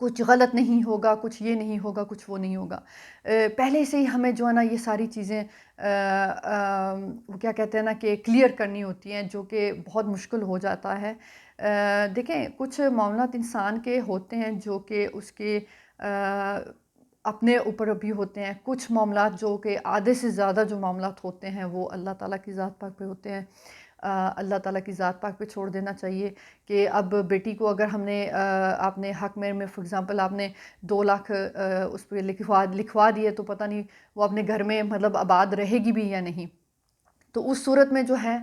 کچھ غلط نہیں ہوگا، کچھ یہ نہیں ہوگا، کچھ وہ نہیں ہوگا۔ پہلے سے ہی ہمیں جو ہے نا یہ ساری چیزیں وہ کیا کہتے ہیں نا کہ کلیئر کرنی ہوتی ہیں، جو کہ بہت مشکل ہو جاتا ہے۔ دیکھیں کچھ معاملات انسان کے ہوتے ہیں جو کہ اس کے اپنے اوپر بھی ہوتے ہیں، کچھ معاملات جو کہ آدھے سے زیادہ جو معاملات ہوتے ہیں وہ اللہ تعالیٰ کی ذات پاک پہ ہوتے ہیں۔ اللہ تعالیٰ کی ذات پاک پہ چھوڑ دینا چاہیے کہ اب بیٹی کو اگر ہم نے آپ نے حق میں فار ایگزامپل آپ نے 2 لاکھ اس پہ لکھوا دیے، تو پتہ نہیں وہ اپنے گھر میں مطلب آباد رہے گی بھی یا نہیں۔ تو اس صورت میں جو ہے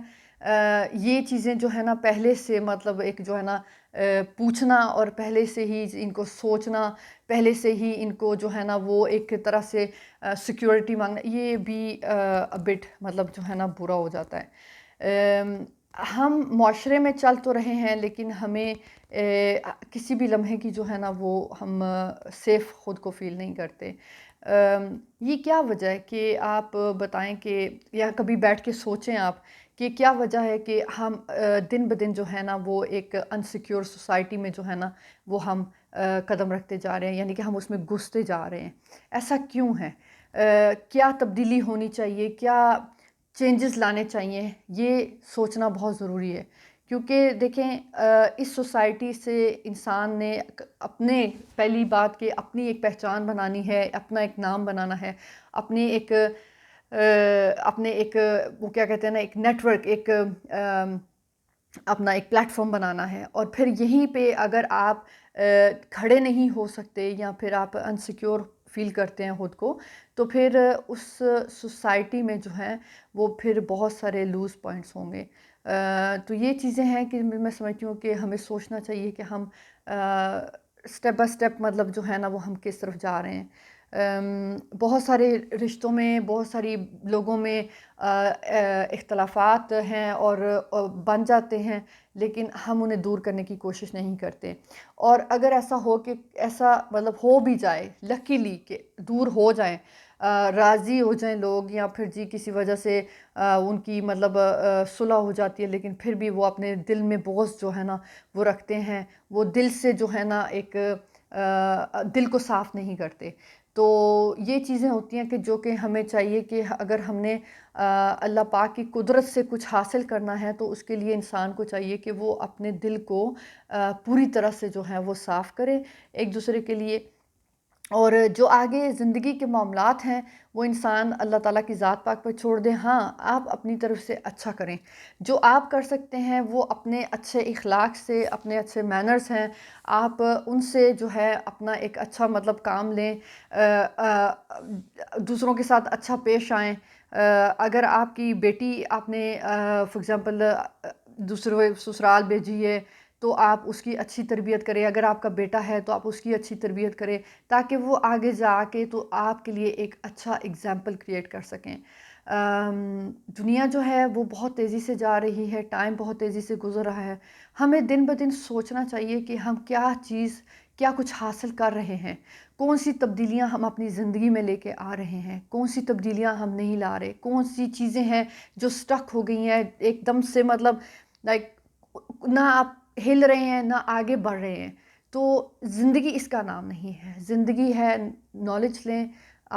یہ چیزیں جو ہے نا پہلے سے مطلب ایک جو ہے نا پوچھنا اور پہلے سے ہی ان کو سوچنا، پہلے سے ہی ان کو جو ہے نا وہ ایک طرح سے سیکیورٹی مانگنا، یہ بھی بٹ مطلب جو ہے نا برا ہو جاتا ہے۔ ہم معاشرے میں چل تو رہے ہیں لیکن ہمیں کسی بھی لمحے کی جو ہے نا وہ ہم سیف خود کو فیل نہیں کرتے۔ یہ کیا وجہ ہے کہ آپ بتائیں کہ یا کبھی بیٹھ کے سوچیں آپ کہ کیا وجہ ہے کہ ہم دن بدن جو ہے نا وہ ایک انسیکیور سوسائٹی میں جو ہے نا وہ ہم قدم رکھتے جا رہے ہیں، یعنی کہ ہم اس میں گھستے جا رہے ہیں۔ ایسا کیوں ہے؟ کیا تبدیلی ہونی چاہیے؟ کیا چینجز لانے چاہیے؟ یہ سوچنا بہت ضروری ہے، کیونکہ دیکھیں اس سوسائٹی سے انسان نے اپنے پہلی بات کہ اپنی ایک پہچان بنانی ہے، اپنا ایک نام بنانا ہے، اپنے ایک وہ کیا کہتے ہیں نا ایک نیٹ ورک، ایک اپنا ایک پلیٹ فارم بنانا ہے، اور پھر یہیں پہ اگر آپ کھڑے نہیں ہو سکتے یا پھر آپ انسیکیور فیل کرتے ہیں خود کو، تو پھر اس سوسائٹی میں جو ہے وہ پھر بہت سارے لوز پوائنٹس ہوں گے۔ تو یہ چیزیں ہیں کہ میں سمجھتی ہوں کہ ہمیں سوچنا چاہیے کہ ہم سٹیپ بائی سٹیپ مطلب جو ہے نا وہ ہم کس طرف جا رہے ہیں۔ بہت سارے رشتوں میں، بہت ساری لوگوں میں اختلافات ہیں اور بن جاتے ہیں، لیکن ہم انہیں دور کرنے کی کوشش نہیں کرتے۔ اور اگر ایسا ہو کہ ایسا مطلب ہو بھی جائے لکیلی کہ دور ہو جائیں، راضی ہو جائیں لوگ، یا پھر جی کسی وجہ سے ان کی مطلب صلح ہو جاتی ہے، لیکن پھر بھی وہ اپنے دل میں بغض جو ہے نا وہ رکھتے ہیں، وہ دل سے جو ہے نا ایک دل کو صاف نہیں کرتے۔ تو یہ چیزیں ہوتی ہیں کہ جو کہ ہمیں چاہیے کہ اگر ہم نے اللہ پاک کی قدرت سے کچھ حاصل کرنا ہے تو اس کے لیے انسان کو چاہیے کہ وہ اپنے دل کو پوری طرح سے جو ہے وہ صاف کرے ایک دوسرے کے لیے، اور جو آگے زندگی کے معاملات ہیں وہ انسان اللہ تعالیٰ کی ذات پاک پر چھوڑ دیں۔ ہاں آپ اپنی طرف سے اچھا کریں، جو آپ کر سکتے ہیں وہ اپنے اچھے اخلاق سے، اپنے اچھے مینرز ہیں، آپ ان سے جو ہے اپنا ایک اچھا مطلب کام لیں، دوسروں کے ساتھ اچھا پیش آئیں۔ اگر آپ کی بیٹی آپ نے فار ایگزامپل دوسرے سسرال بھیجی ہے تو آپ اس کی اچھی تربیت کریں، اگر آپ کا بیٹا ہے تو آپ اس کی اچھی تربیت کریں، تاکہ وہ آگے جا کے تو آپ کے لیے ایک اچھا اگزامپل کریٹ کر سکیں۔ دنیا جو ہے وہ بہت تیزی سے جا رہی ہے، ٹائم بہت تیزی سے گزر رہا ہے، ہمیں دن بدن سوچنا چاہیے کہ ہم کیا کچھ حاصل کر رہے ہیں، کون سی تبدیلیاں ہم اپنی زندگی میں لے کے آ رہے ہیں، کون سی تبدیلیاں ہم نہیں لا رہے، کون سی چیزیں ہیں جو سٹک ہو گئی ہیں ایک دم سے، مطلب لائک نہ آپ ہل رہے ہیں نہ آگے بڑھ رہے ہیں۔ تو زندگی اس کا نام نہیں ہے، زندگی ہے نالج لیں،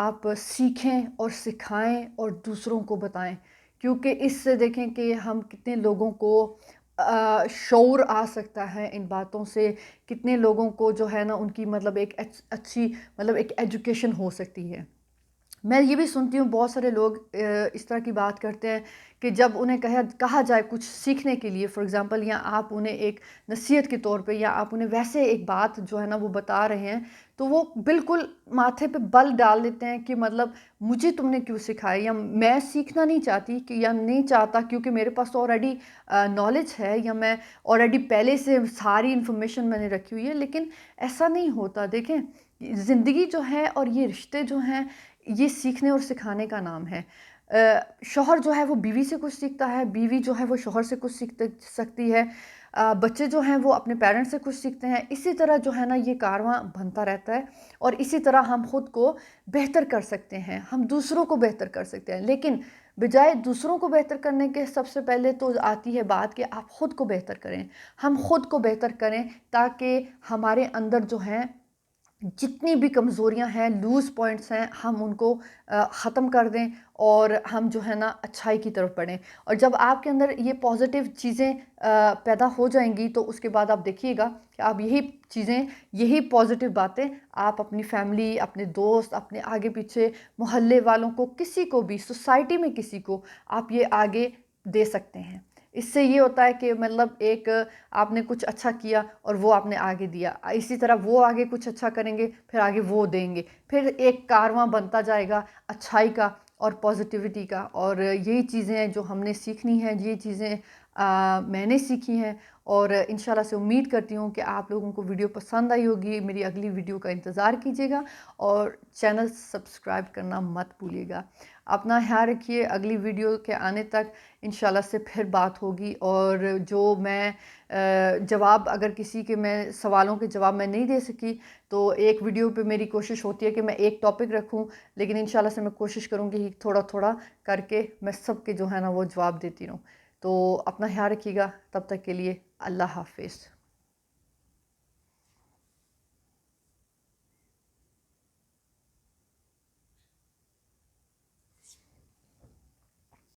آپ سیکھیں اور سکھائیں اور دوسروں کو بتائیں، کیونکہ اس سے دیکھیں کہ ہم کتنے لوگوں کو شعور آ سکتا ہے ان باتوں سے، کتنے لوگوں کو جو ہے نا ان کی مطلب ایک اچھی مطلب ایک ایجوکیشن ہو سکتی ہے۔ میں یہ بھی سنتی ہوں بہت سارے لوگ اس طرح کی بات کرتے ہیں کہ جب انہیں کہا جائے کچھ سیکھنے کے لیے، فار ایگزامپل، یا آپ انہیں ایک نصیحت کے طور پہ یا آپ انہیں ویسے ایک بات جو ہے نا وہ بتا رہے ہیں، تو وہ بالکل ماتھے پہ بل ڈال دیتے ہیں کہ مطلب مجھے تم نے کیوں سکھایا، یا میں سیکھنا نہیں چاہتی کہ یا نہیں چاہتا کیونکہ میرے پاس تو آلریڈی نالج ہے، یا میں آلریڈی پہلے سے ساری انفارمیشن میں نے رکھی ہوئی ہے۔ لیکن ایسا نہیں ہوتا۔ دیکھیں زندگی جو ہے اور یہ رشتے جو ہیں یہ سیکھنے اور سکھانے کا نام ہے۔ شوہر جو ہے وہ بیوی سے کچھ سیکھتا ہے، بیوی جو ہے وہ شوہر سے کچھ سیکھ سکتی ہے، بچے جو ہیں وہ اپنے پیرنٹس سے کچھ سیکھتے ہیں، اسی طرح جو ہے نا یہ کارواں بنتا رہتا ہے، اور اسی طرح ہم خود کو بہتر کر سکتے ہیں، ہم دوسروں کو بہتر کر سکتے ہیں۔ لیکن بجائے دوسروں کو بہتر کرنے کے سب سے پہلے تو آتی ہے بات کہ آپ خود کو بہتر کریں، ہم خود کو بہتر کریں، تاکہ ہمارے اندر جو ہیں جتنی بھی کمزوریاں ہیں، لوز پوائنٹس ہیں، ہم ان کو ختم کر دیں اور ہم جو ہے نا اچھائی کی طرف بڑھیں. اور جب آپ کے اندر یہ پازیٹیو چیزیں پیدا ہو جائیں گی تو اس کے بعد آپ دیکھیے گا کہ آپ یہی چیزیں، یہی پازیٹیو باتیں آپ اپنی فیملی، اپنے دوست، اپنے آگے پیچھے محلے والوں کو، کسی کو بھی، سوسائٹی میں کسی کو آپ یہ آگے دے سکتے ہیں. اس سے یہ ہوتا ہے کہ مطلب ایک آپ نے کچھ اچھا کیا اور وہ آپ نے آگے دیا، اسی طرح وہ آگے کچھ اچھا کریں گے، پھر آگے وہ دیں گے، پھر ایک کارواں بنتا جائے گا اچھائی کا اور پازیٹیوٹی کا. اور یہی چیزیں ہیں جو ہم نے سیکھنی ہیں، یہ چیزیں میں نے سیکھی ہیں. اور انشاءاللہ سے امید کرتی ہوں کہ آپ لوگوں کو ویڈیو پسند آئی ہوگی. میری اگلی ویڈیو کا انتظار کیجیے گا اور چینل سبسکرائب کرنا مت بھولیے گا. اپنا خیال رکھیے. اگلی ویڈیو کے آنے تک انشاءاللہ سے پھر بات ہوگی. اور جو میں جواب، اگر کسی کے میں سوالوں کے جواب میں نہیں دے سکی تو ایک ویڈیو پہ میری کوشش ہوتی ہے کہ میں ایک ٹاپک رکھوں، لیکن انشاءاللہ سے میں کوشش کروں گی تھوڑا تھوڑا کر کے میں سب کے جو ہے نا وہ جواب دیتی رہوں. تو اپنا خیال رکھیے گا. تب تک کے لیے اللہ حافظ.